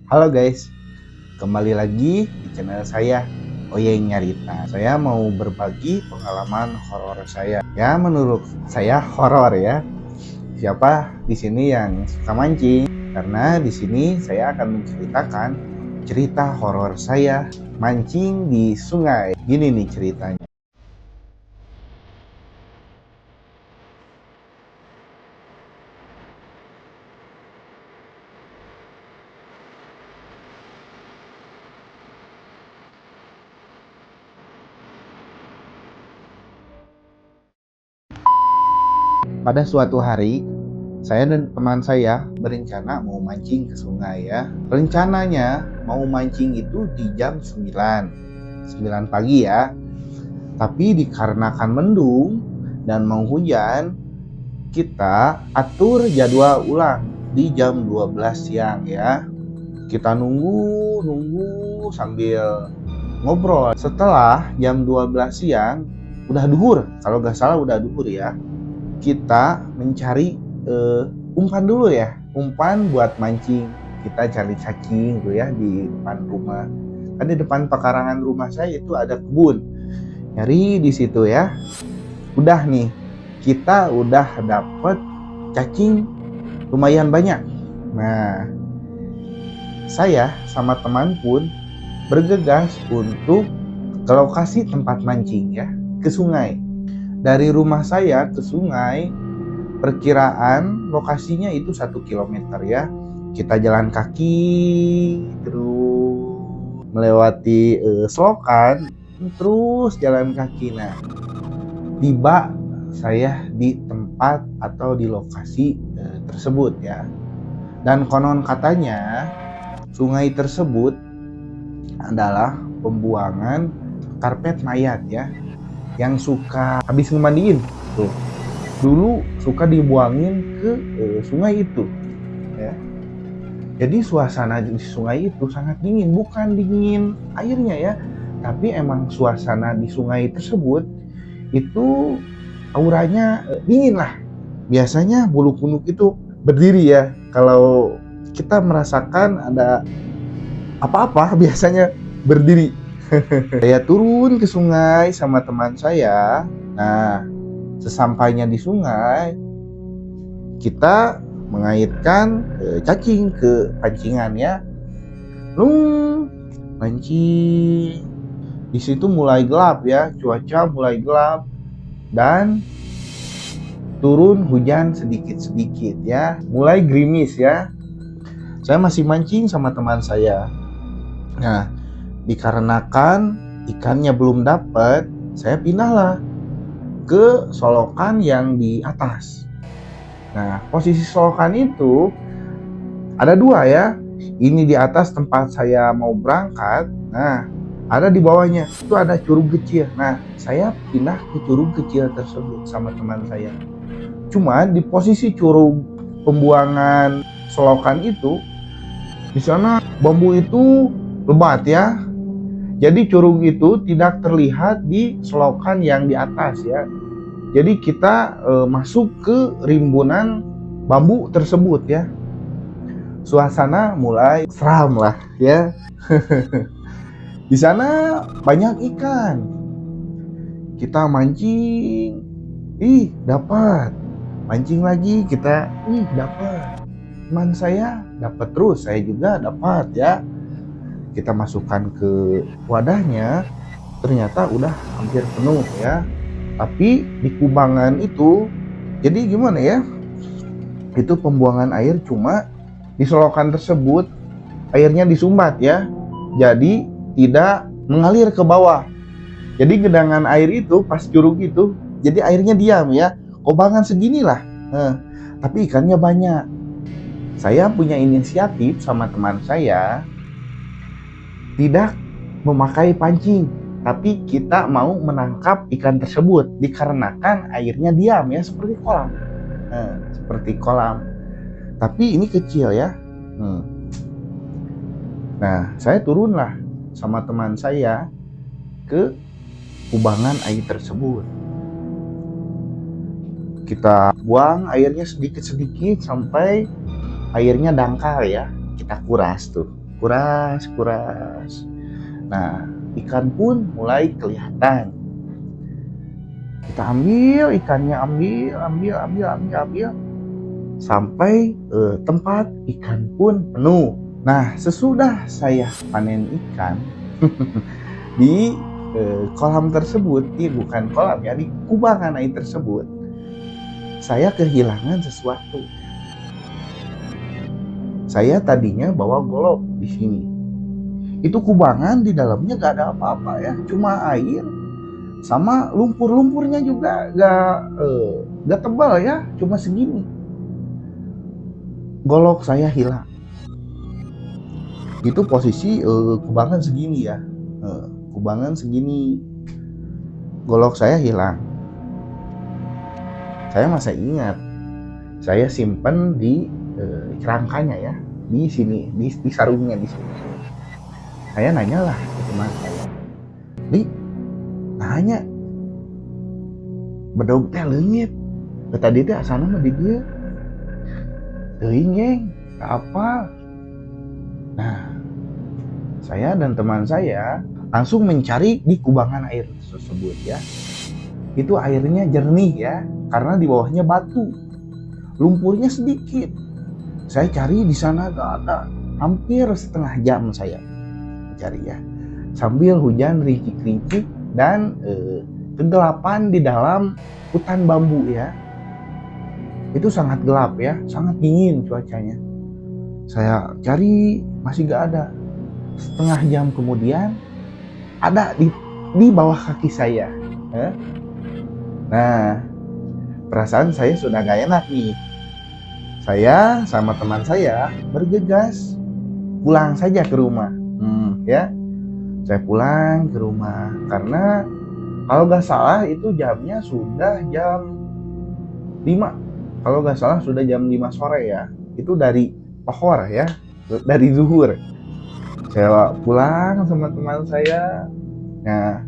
Halo guys, kembali lagi di channel saya Oyeng Nyarita. Saya mau berbagi pengalaman horor saya. Ya menurut saya horor ya. Siapa di sini yang suka mancing? Karena di sini saya akan menceritakan cerita horor saya mancing di sungai. Gini nih ceritanya. Pada suatu hari, saya dan teman saya berencana mau mancing ke sungai ya. Rencananya mau mancing itu di jam 9 pagi ya. Tapi dikarenakan mendung dan mau hujan, kita atur jadwal ulang di jam 12 siang ya. Kita nunggu sambil ngobrol. Setelah jam 12 siang, udah duhur, kalau nggak salah udah duhur ya. Kita mencari umpan dulu ya, umpan buat mancing. Kita cari cacing tuh ya di depan rumah. Kan di depan pekarangan rumah saya itu ada kebun. Nyari di situ ya. Udah nih, kita udah dapet cacing lumayan banyak. Nah, saya sama teman pun bergegas untuk ke lokasi tempat mancing ya, ke sungai. Dari rumah saya ke sungai, perkiraan lokasinya itu 1 kilometer ya. Kita jalan kaki terus melewati selokan, terus jalan kaki. Nah, tiba saya di tempat atau di lokasi tersebut ya. Dan konon katanya sungai tersebut adalah pembuangan karpet mayat ya, yang suka habis ngemandiin tuh. Dulu suka dibuangin ke sungai itu ya. Jadi suasana di sungai itu sangat dingin, bukan dingin airnya ya, tapi emang suasana di sungai tersebut itu auranya dingin lah. Biasanya bulu kuduk itu berdiri ya. Kalau kita merasakan ada apa-apa biasanya berdiri. Saya turun ke sungai sama teman saya. Nah, sesampainya di sungai, kita mengaitkan cacing ke pancingan ya. Mancing. Di situ mulai gelap ya, cuaca mulai gelap dan turun hujan sedikit-sedikit ya. Mulai gerimis ya. Saya masih mancing sama teman saya. Nah, dikarenakan ikannya belum dapat, saya pindahlah ke solokan yang di atas. Nah, posisi solokan itu ada dua ya. Ini di atas tempat saya mau berangkat. Nah, ada di bawahnya itu ada curug kecil. Nah, saya pindah ke curug kecil tersebut sama teman saya. Cuma di posisi curug pembuangan solokan itu, di sana bambu itu lebat ya. Jadi curug itu tidak terlihat di selokan yang di atas ya. Jadi kita masuk ke rimbunan bambu tersebut ya. Suasana mulai seram lah ya. Di sana banyak ikan. Kita mancing, dapat. Mancing lagi kita, dapat. Teman saya dapat terus, saya juga dapat ya. Kita masukkan ke wadahnya, ternyata udah hampir penuh ya. Tapi di kubangan itu, jadi gimana ya, itu pembuangan air, cuma di selokan tersebut airnya disumbat ya, jadi tidak mengalir ke bawah. Jadi gedangan air itu pas curug itu, jadi airnya diam ya, kubangan seginilah. Tapi ikannya banyak. Saya punya inisiatif sama teman saya, tidak memakai pancing, tapi kita mau menangkap ikan tersebut dikarenakan airnya diam ya, seperti kolam. Seperti kolam. Tapi ini kecil ya. Nah, saya turunlah sama teman saya ke kubangan air tersebut. Kita buang airnya sedikit-sedikit sampai airnya dangkal ya. Kita kuras tuh. kuras. Nah, ikan pun mulai kelihatan. Kita ambil ikannya, ambil sampai tempat ikan pun penuh. Nah, sesudah saya panen ikan di kolam tersebut, bukan kolam ya, di kubangan air tersebut, saya kehilangan sesuatu. Saya tadinya bawa golok di sini. Itu kubangan, di dalamnya gak ada apa-apa ya, cuma air sama lumpur-lumpurnya juga gak tebal ya, cuma segini. Golok saya hilang. Itu posisi kubangan segini ya, kubangan segini, golok saya hilang. Saya masih ingat, saya simpen di kerangkanya ya, di sini, di sarungnya di sini. Saya nanyalah ke teman saya, nanya, bedog teh leungit, tadi teh asana mah di dieu, teuing geng, apa? Nah, saya dan teman saya langsung mencari di kubangan air tersebut ya. Itu airnya jernih ya, karena di bawahnya batu, lumpurnya sedikit. Saya cari di sana gak ada, hampir setengah jam saya cari ya, sambil hujan rintik-rintik dan kegelapan di dalam hutan bambu ya. Itu sangat gelap ya, sangat dingin cuacanya. Saya cari masih gak ada. Setengah jam kemudian ada di bawah kaki saya. Nah, perasaan saya sudah gak enak nih. Saya sama teman saya bergegas pulang saja ke rumah. Ya, saya pulang ke rumah karena kalau gak salah itu jamnya sudah jam 5. Kalau gak salah sudah jam 5 sore ya. Itu dari pohor ya, dari zuhur. Saya pulang sama teman saya. Nah,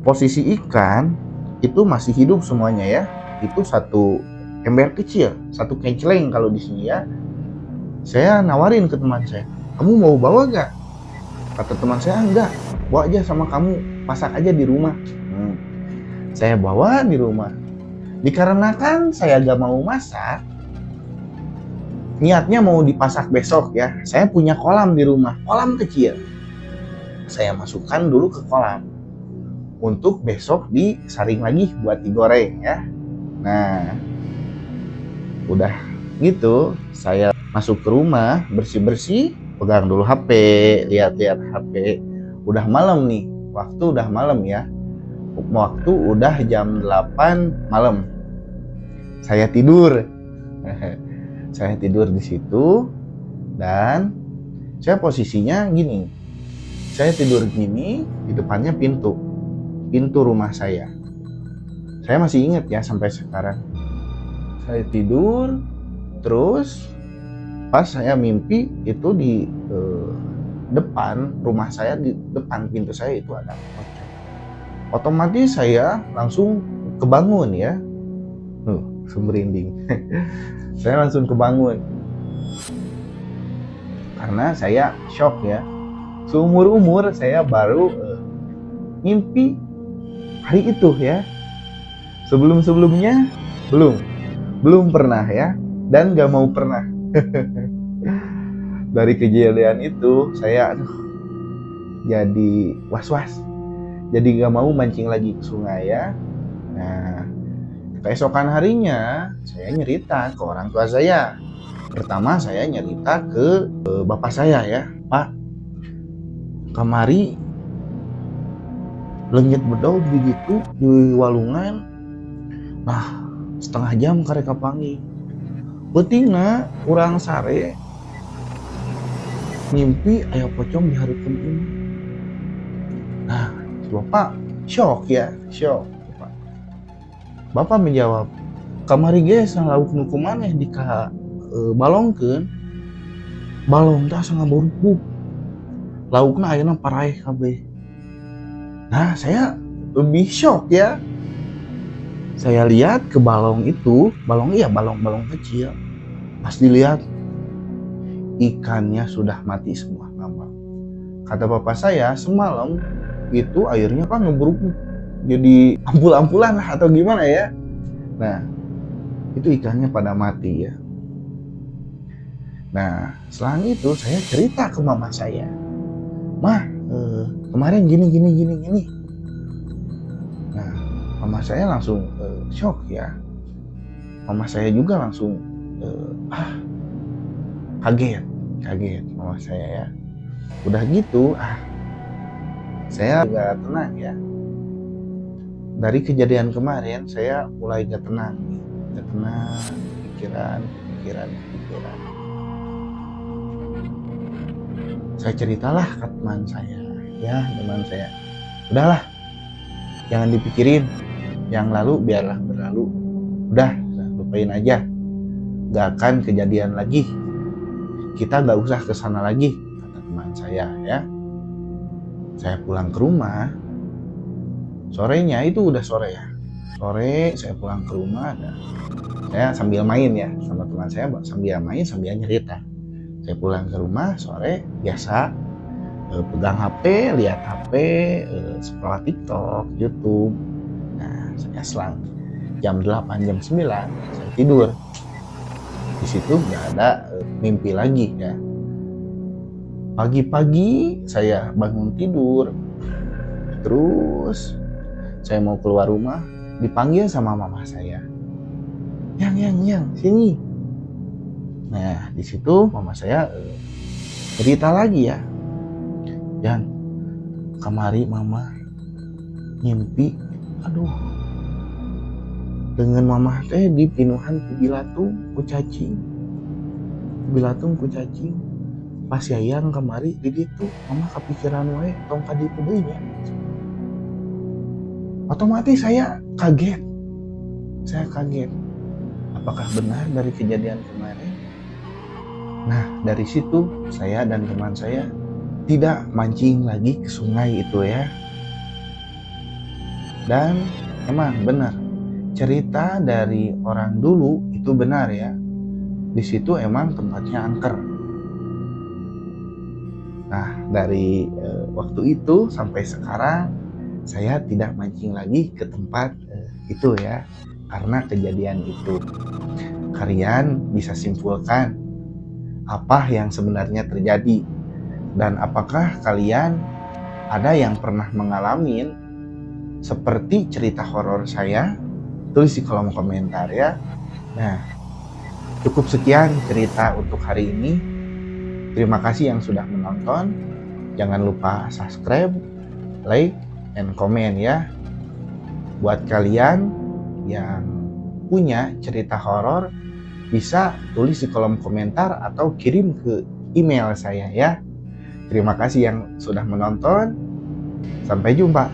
posisi ikan itu masih hidup semuanya ya. Itu satu ember kecil, satu kenceleng kalau di sini ya. Saya nawarin ke teman saya, kamu mau bawa gak? Kata teman saya, enggak, bawa aja sama kamu, masak aja di rumah. Saya bawa di rumah. Dikarenakan saya gak mau masak, niatnya mau dipasak besok ya. Saya punya kolam di rumah, kolam kecil. Saya masukkan dulu ke kolam untuk besok disaring lagi buat digoreng ya. Nah, udah gitu saya masuk ke rumah, bersih-bersih, pegang dulu HP, lihat-lihat HP. Udah malam nih, waktu udah malam ya. Waktu udah jam 8 malam. Saya tidur. Saya tidur di situ dan saya posisinya gini. Saya tidur gini, di depannya pintu rumah saya. Saya masih ingat ya sampai sekarang. Saya tidur, terus pas saya mimpi itu di depan rumah saya, di depan pintu saya itu ada pocong. Otomatis saya langsung kebangun ya. Merinding. Saya langsung kebangun. Karena saya shock ya. Seumur-umur saya baru mimpi hari itu ya. Sebelum-sebelumnya belum pernah ya, dan gak mau pernah. Dari kejadian itu saya jadi was-was, jadi gak mau mancing lagi ke sungai ya. Nah, keesokan harinya saya nyerita ke orang tua saya. Pertama saya nyerita ke bapak saya ya, Pak, kamari leungit bedog begitu di walungan. Nah, setengah jam karek kapangi. Beutingna urang sare mimpi aya pocong di hareupeun ini. Nah, bapak shock ya, shock. Bapak menjawab, kamari ge lauk nu kumaneh dika balongkeun. Balong teh asa ngaburupuk. Laukna ayeuna paraeh kabeh. Nah, saya lebih shock ya. Saya lihat ke balong itu, balong kecil. Pas dilihat, ikannya sudah mati semua, mama. Kata bapak saya, semalam itu airnya kan ngebruk jadi ampul-ampulan lah atau gimana ya. Nah, itu ikannya pada mati ya. Nah, setelah itu saya cerita ke mama saya, "Mah, kemarin gini. Nah, mama saya langsung shock ya. Mama saya juga langsung kaget mama saya ya. Udah gitu, saya gak tenang ya. Dari kejadian kemarin saya mulai gak tenang nih. Gak tenang, pikiran. Saya ceritalah ke teman saya, udahlah, jangan dipikirin, yang lalu biarlah berlalu, udah lupain aja, gak akan kejadian lagi, kita gak usah kesana lagi, kata teman saya ya. Saya pulang ke rumah, sorenya itu udah sore ya, saya pulang ke rumah, saya sambil main ya sama teman saya, sambil main sambil nyerita. Saya pulang ke rumah sore biasa, pegang HP, lihat HP, scroll TikTok, YouTube. Nah, saya selang jam 8, jam 9 saya tidur. Di situ nggak ada mimpi lagi ya. Pagi-pagi saya bangun tidur, terus saya mau keluar rumah, dipanggil sama mama saya. Yang sini. Nah, di situ mama saya cerita lagi ya. Dan kamari mama ngimpi, dengan mama teh di pinuhan ku bilatung ku cacing. Pas yayang kamari di ditu, mama kepikiran wae tong ka ditu deui nya. Otomatis saya kaget. Apakah benar dari kejadian kemarin? Nah, dari situ saya dan teman saya tidak mancing lagi ke sungai itu ya. Dan emang benar, cerita dari orang dulu itu benar ya. Di situ emang tempatnya angker. Nah, dari waktu itu sampai sekarang saya tidak mancing lagi ke tempat itu ya, karena kejadian itu. Kalian bisa simpulkan apa yang sebenarnya terjadi, dan apakah kalian ada yang pernah mengalami seperti cerita horor saya? Tulis di kolom komentar ya. Nah, cukup sekian cerita untuk hari ini. Terima kasih yang sudah menonton. Jangan lupa subscribe, like, and comment ya. Buat kalian yang punya cerita horor, bisa tulis di kolom komentar atau kirim ke email saya ya. Terima kasih yang sudah menonton. Sampai jumpa.